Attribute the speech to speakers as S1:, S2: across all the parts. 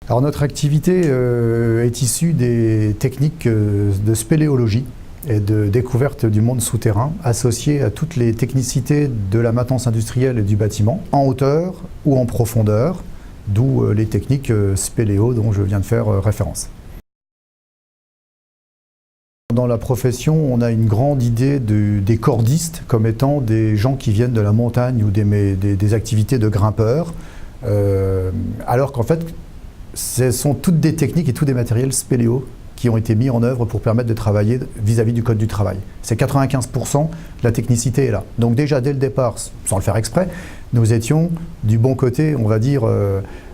S1: Alors notre activité est issue des techniques de spéléologie et de découverte du monde souterrain associées à toutes les technicités de la maintenance industrielle et du bâtiment, en hauteur ou en profondeur, d'où les techniques spéléo dont je viens de faire référence. Dans la profession, on a une grande idée des cordistes comme étant des gens qui viennent de la montagne ou des activités de grimpeurs, alors qu'en fait, ce sont toutes des techniques et tous des matériels spéléo qui ont été mis en œuvre pour permettre de travailler vis-à-vis du code du travail. C'est 95% de la technicité est là. Donc déjà, dès le départ, sans le faire exprès, nous étions du bon côté, on va dire,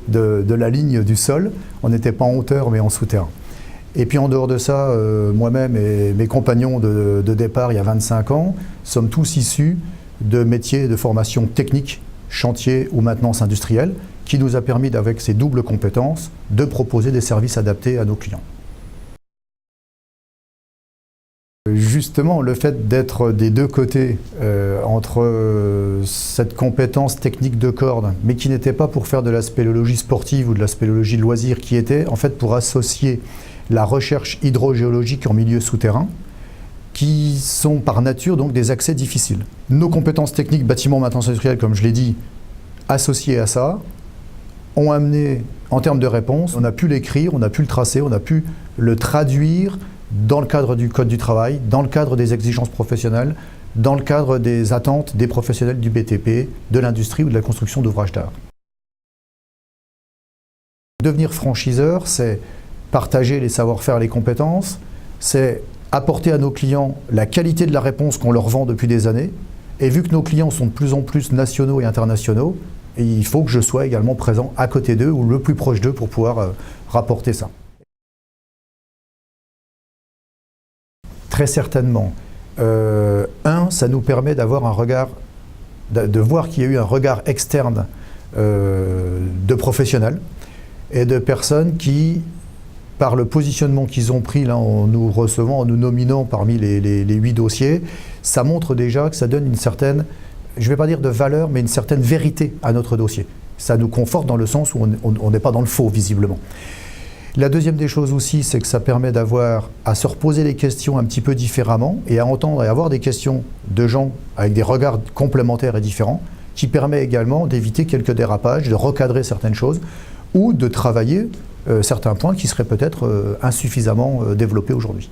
S1: de la ligne du sol. On n'était pas en hauteur, mais en souterrain. Et puis en dehors de ça, moi-même et mes compagnons de départ il y a 25 ans, sommes tous issus de métiers de formation technique, chantier ou maintenance industrielle, qui nous a permis, avec ces doubles compétences, de proposer des services adaptés à nos clients. Justement, le fait d'être des deux côtés entre cette compétence technique de corde, mais qui n'était pas pour faire de la spéléologie sportive ou de la spéléologie de loisir, qui était en fait pour associer la recherche hydrogéologique en milieu souterrain, qui sont par nature donc des accès difficiles. Nos compétences techniques bâtiment maintenance industrielle, comme je l'ai dit, associées à ça, ont amené, en termes de réponse, on a pu l'écrire, on a pu le tracer, on a pu le traduire dans le cadre du code du travail, dans le cadre des exigences professionnelles, dans le cadre des attentes des professionnels du BTP, de l'industrie ou de la construction d'ouvrages d'art. Devenir franchiseur, c'est partager les savoir-faire, les compétences, c'est apporter à nos clients la qualité de la réponse qu'on leur vend depuis des années. Et vu que nos clients sont de plus en plus nationaux et internationaux, il faut que je sois également présent à côté d'eux ou le plus proche d'eux pour pouvoir rapporter ça. Très certainement. Ça nous permet d'avoir un regard, de voir qu'il y a eu un regard externe de professionnels et de personnes qui, par le positionnement qu'ils ont pris là, en nous recevant, en nous nominant parmi les 8 dossiers, ça montre déjà que ça donne une certaine, je ne vais pas dire de valeur, mais une certaine vérité à notre dossier. Ça nous conforte dans le sens où on n'est pas dans le faux, visiblement. La deuxième des choses aussi, c'est que ça permet à se reposer les questions un petit peu différemment et à entendre et avoir des questions de gens avec des regards complémentaires et différents, qui permet également d'éviter quelques dérapages, de recadrer certaines choses ou de travailler certains points qui seraient peut-être insuffisamment développés aujourd'hui.